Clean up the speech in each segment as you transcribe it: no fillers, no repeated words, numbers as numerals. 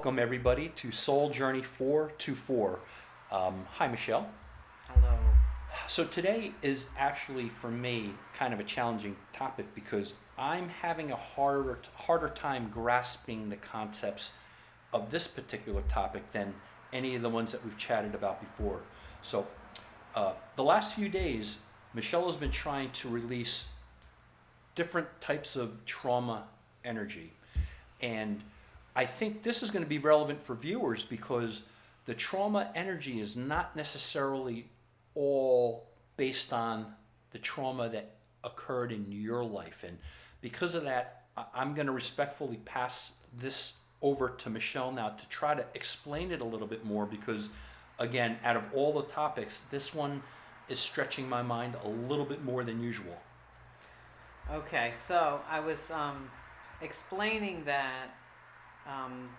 Welcome everybody to Soul Journey 424. Hi Michelle. Hello. So today is actually for me kind of a challenging topic because I'm having a harder time grasping the concepts of this particular topic than any of the ones that we've chatted about before. So the last few days, Michelle has been trying to release different types of trauma energy. And I think this is going to be relevant for viewers because the trauma energy is not necessarily all based on the trauma that occurred in your life. And because of that, I'm going to respectfully pass this over to Michelle now to try to explain it a little bit more because, again, out of all the topics, this one is stretching my mind a little bit more than usual. Okay, so I was explaining that. Um,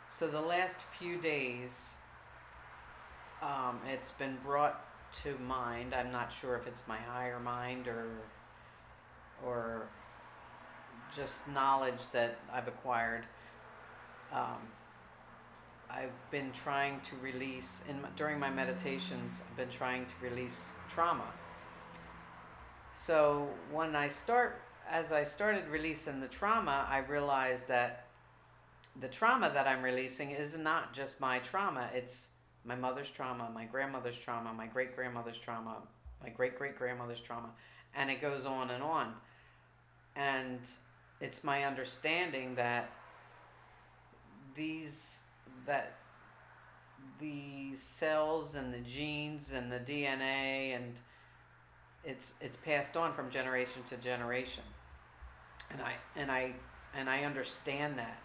so the last few days, it's been brought to mind. I'm not sure if it's my higher mind or just knowledge that I've acquired. Um, I've been trying to release during my meditations. I've been trying to release trauma. So as I started releasing the trauma, I realized that the trauma that I'm releasing is not just my trauma. It's my mother's trauma, my grandmother's trauma, my great grandmother's trauma, my great great grandmother's trauma, and it goes on and on. And it's my understanding that these that these cells and the genes and the DNA and it's passed on from generation to generation, and I understand that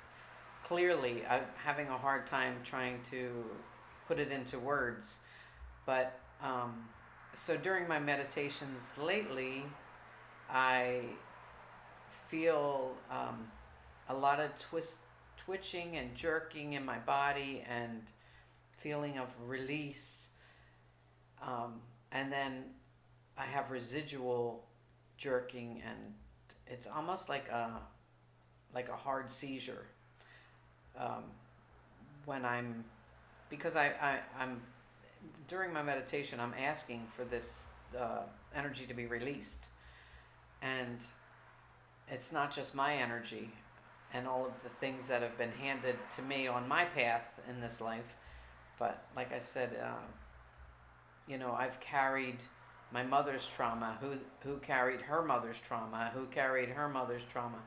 clearly. I'm having a hard time trying to put it into words, but so during my meditations lately, I feel a lot of twitching and jerking in my body and feeling of release, and then I have residual jerking, and it's almost like a hard seizure um, when because I'm during my meditation I'm asking for this energy to be released, and it's not just my energy and all of the things that have been handed to me on my path in this life, but like I said, I've carried my mother's trauma, who carried her mother's trauma, who carried her mother's trauma,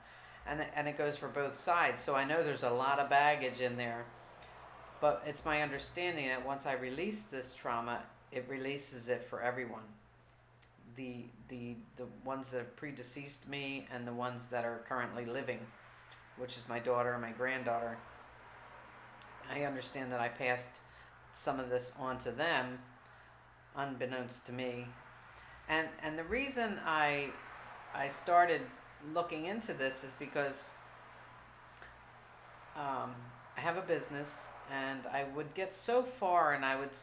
and it goes for both sides. So I know there's a lot of baggage in there, but it's my understanding that once I release this trauma, it releases it for everyone. The ones that have predeceased me and the ones that are currently living, which is my daughter and my granddaughter. I understand that I passed some of this on to them, unbeknownst to me. And the reason I started looking into this is because I have a business, and I would get so far, and I would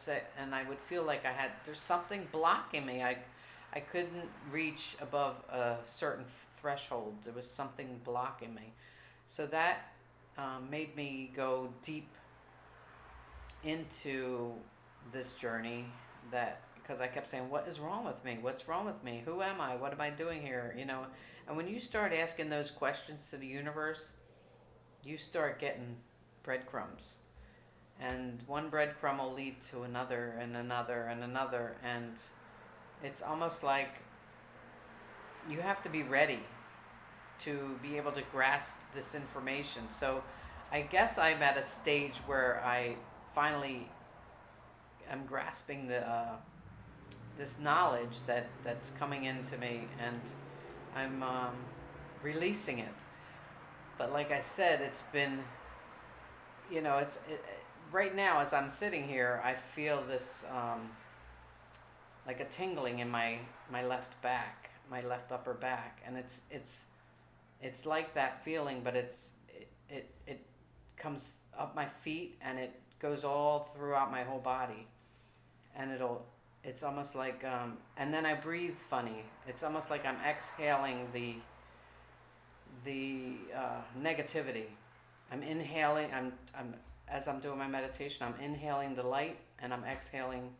feel like there's something blocking me. I couldn't reach above a certain threshold. There was something blocking me. So that made me go deep into this journey, because I kept saying, what is wrong with me? What's wrong with me? Who am I? What am I doing here? And when you start asking those questions to the universe, you start getting breadcrumbs. And one breadcrumb will lead to another and another and another. And it's almost like you have to be ready to be able to grasp this information. So I guess I'm at a stage where I finally am grasping this knowledge that's coming into me, and I'm releasing it. But like I said, it's been, right now as I'm sitting here, I feel this like a tingling in my left back, my left upper back, and it's like that feeling, but it comes up my feet and it goes all throughout my whole body, and it's almost like and then I breathe funny. It's almost like I'm exhaling the negativity. I'm inhaling. I'm as I'm doing my meditation, I'm inhaling the light and I'm exhaling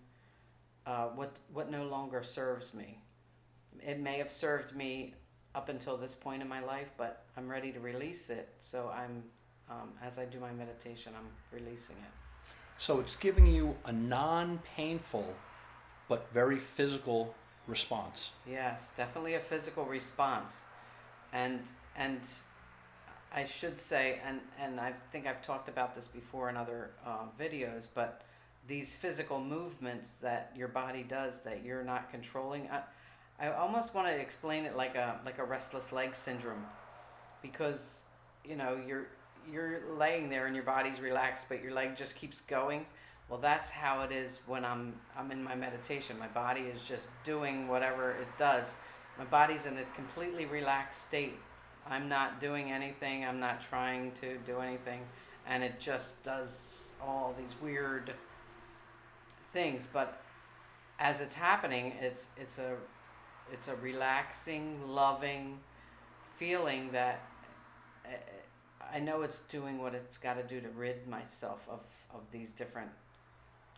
what no longer serves me. It may have served me up until this point in my life, but I'm ready to release it. So I'm as I do my meditation, I'm releasing it. So it's giving you a non-painful but very physical response. Yes, definitely a physical response, and and I should say, and I think I've talked about this before in other videos, but these physical movements that your body does that you're not controlling, I almost want to explain it like a restless leg syndrome, because you're laying there and your body's relaxed, but your leg just keeps going. Well, that's how it is when I'm in my meditation. My body is just doing whatever it does. My body's in a completely relaxed state. I'm not doing anything. I'm not trying to do anything, and it just does all these weird things. But as it's happening, it's a relaxing, loving feeling that I know it's doing what it's got to do to rid myself of these different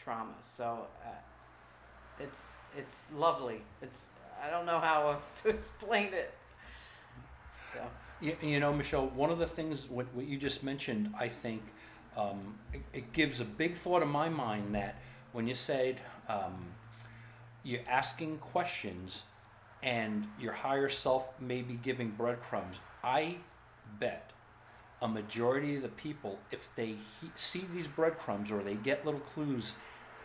traumas. So it's lovely. I don't know how else to explain it. So Michelle, one of the things what you just mentioned, I think it gives a big thought in my mind that when you said you're asking questions and your higher self may be giving breadcrumbs, I bet a majority of the people, if they see these breadcrumbs or they get little clues,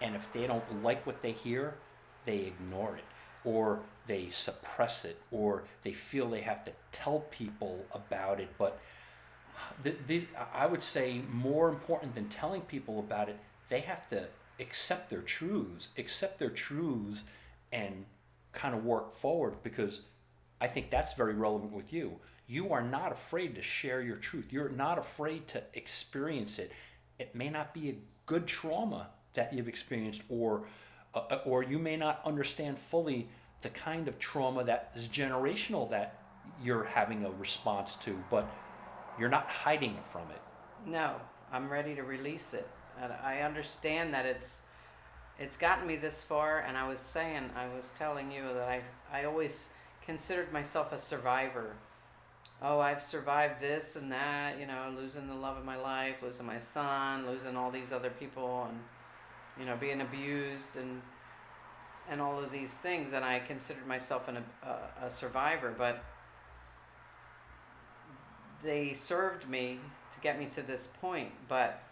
and if they don't like what they hear, they ignore it, or they suppress it, or they feel they have to tell people about it. But I would say more important than telling people about it, they have to accept their truths, and kind of work forward, because I think that's very relevant with you. You are not afraid to share your truth. You're not afraid to experience it. It may not be a good trauma that you've experienced, or you may not understand fully the kind of trauma that is generational that you're having a response to, but you're not hiding it from it. no, I'm ready to release it. And I understand that it's gotten me this far, and I was telling you that I always considered myself a survivor. Oh, I've survived this and that, losing the love of my life, losing my son, losing all these other people, and being abused and all of these things, and I considered myself a survivor, but they served me to get me to this point. But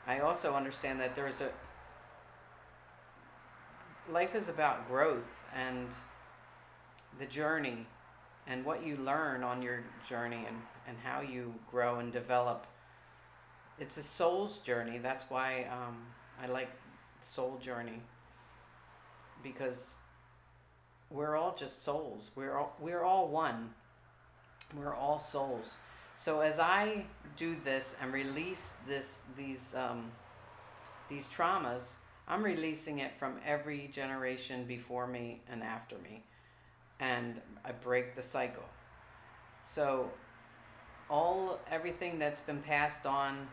I also understand that life is about growth and the journey and what you learn on your journey, and how you grow and develop. It's a soul's journey. That's why I like soul journey, because we're all just souls. We're all one. We're all souls. So as I do this and release these traumas, I'm releasing it from every generation before me and after me, and I break the cycle. So everything that's been passed on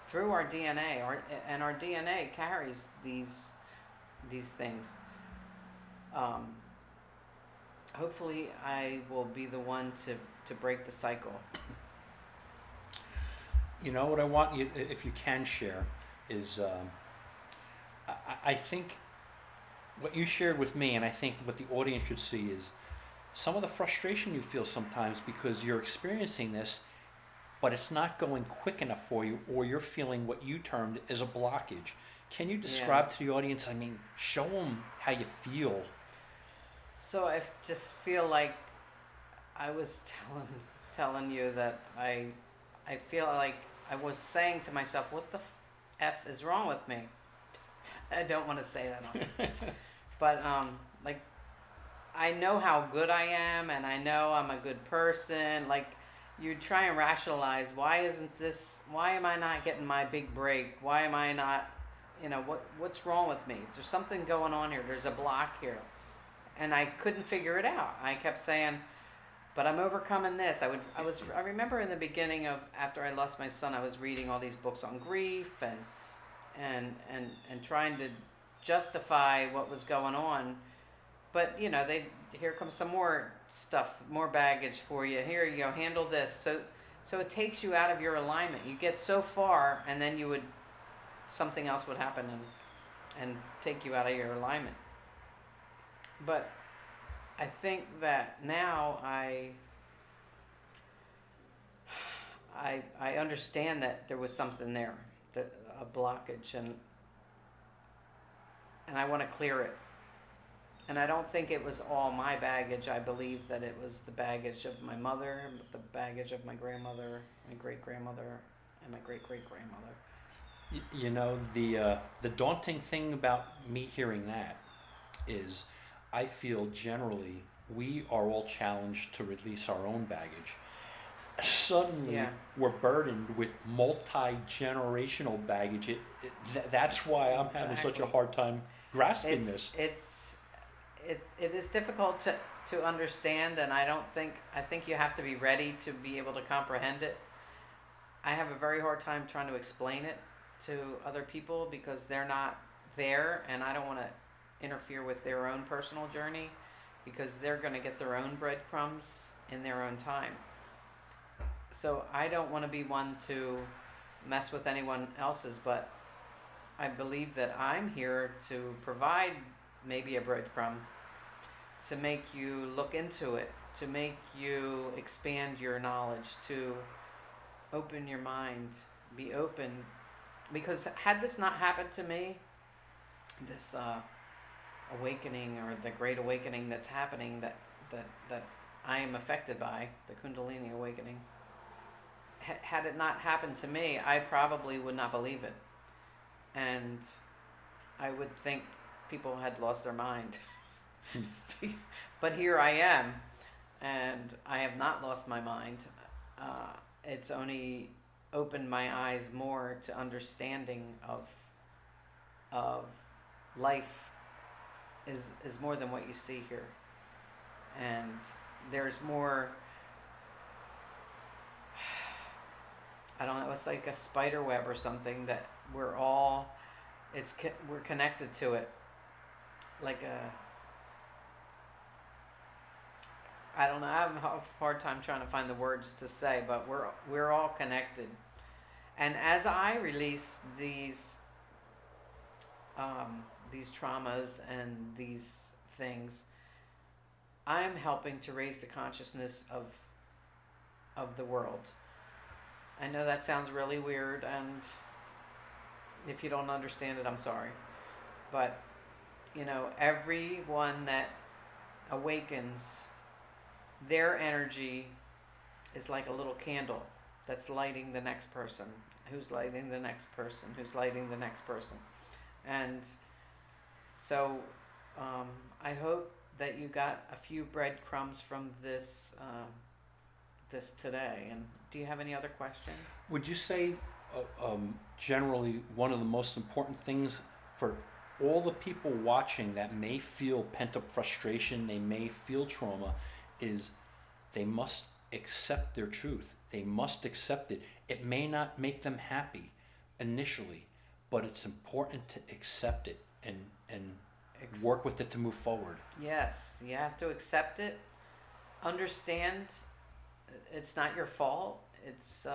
through our DNA, and our DNA carries these things. Hopefully, I will be the one to break the cycle. What I want you, if you can share, is I think what you shared with me, and I think what the audience should see, is some of the frustration you feel sometimes because you're experiencing this, but it's not going quick enough for you, or you're feeling what you termed as a blockage. Can you describe to the audience, show them how you feel? So I just feel like I was telling you that I feel like I was saying to myself, what the F is wrong with me? I don't want to say that on it. But I know how good I am, and I know I'm a good person. Like, you try and rationalize, why am I not getting my big break? Why am I not, what's wrong with me? Is there something going on here? There's a block here. And I couldn't figure it out. I kept saying, but I'm overcoming this. I remember in the beginning of after I lost my son, I was reading all these books on grief and trying to justify what was going on. But here comes some more stuff, more baggage for you. Here you go, handle this. So it takes you out of your alignment. You get so far, and then something else would happen and take you out of your alignment. But I think that now I understand that there was something there, a blockage, and I want to clear it. And I don't think it was all my baggage. I believe that it was the baggage of my mother, the baggage of my grandmother, my great-grandmother, and my great-great-grandmother. The daunting thing about me hearing that is I feel generally we are all challenged to release our own baggage. Suddenly, Yeah. we're burdened with multi-generational baggage. That's why I'm having such a Exactly. hard time grasping this. It is difficult to understand, and I think you have to be ready to be able to comprehend it. I have a very hard time trying to explain it to other people because they're not there, and I don't want to interfere with their own personal journey because they're going to get their own breadcrumbs in their own time. So I don't want to be one to mess with anyone else's, but I believe that I'm here to provide maybe a breadcrumb to make you look into it, to make you expand your knowledge, to open your mind, be open. Because had this not happened to me, this awakening or the great awakening that's happening that I am affected by, the Kundalini awakening, had it not happened to me, I probably would not believe it. And I would think people had lost their mind. But here I am, and I have not lost my mind. It's only opened my eyes more to understanding of life is more than what you see here. And there's more, I don't know, it's like a spider web or something that we're connected to it. Like I don't know, I have a hard time trying to find the words to say, but we're all connected. And as I release these traumas and these things, I'm helping to raise the consciousness of the world. I know that sounds really weird, and if you don't understand it, I'm sorry. But, everyone that awakens, their energy is like a little candle that's lighting the next person, who's lighting the next person, who's lighting the next person. And so I hope that you got a few breadcrumbs from this today. And do you have any other questions? Would you say, generally, one of the most important things for all the people watching that may feel pent-up frustration, they may feel trauma, is they must accept their truth. They must accept it. It may not make them happy initially, but it's important to accept it and work with it to move forward. Yes, you have to accept it. Understand it's not your fault. It's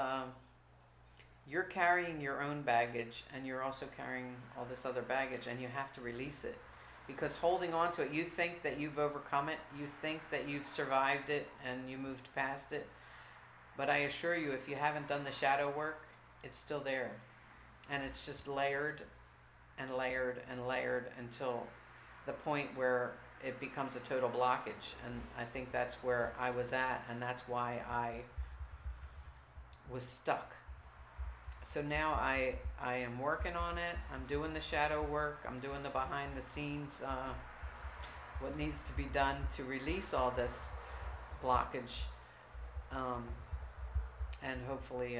you're carrying your own baggage, and you're also carrying all this other baggage, and you have to release it. Because holding on to it, you think that you've overcome it, you think that you've survived it and you moved past it. But I assure you, if you haven't done the shadow work, it's still there. And it's just layered and layered and layered until the point where it becomes a total blockage. And I think that's where I was at, and that's why I was stuck. So now I am working on it. I'm doing the shadow work. I'm doing the behind the scenes, what needs to be done to release all this blockage. And hopefully,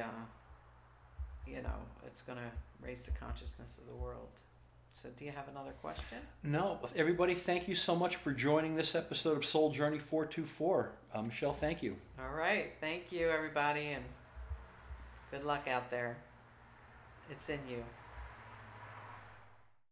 it's going to raise the consciousness of the world. So, do you have another question? No, everybody, thank you so much for joining this episode of Soul Journey 424. Michelle, thank you. All right. Thank you, everybody, and good luck out there. It's in you.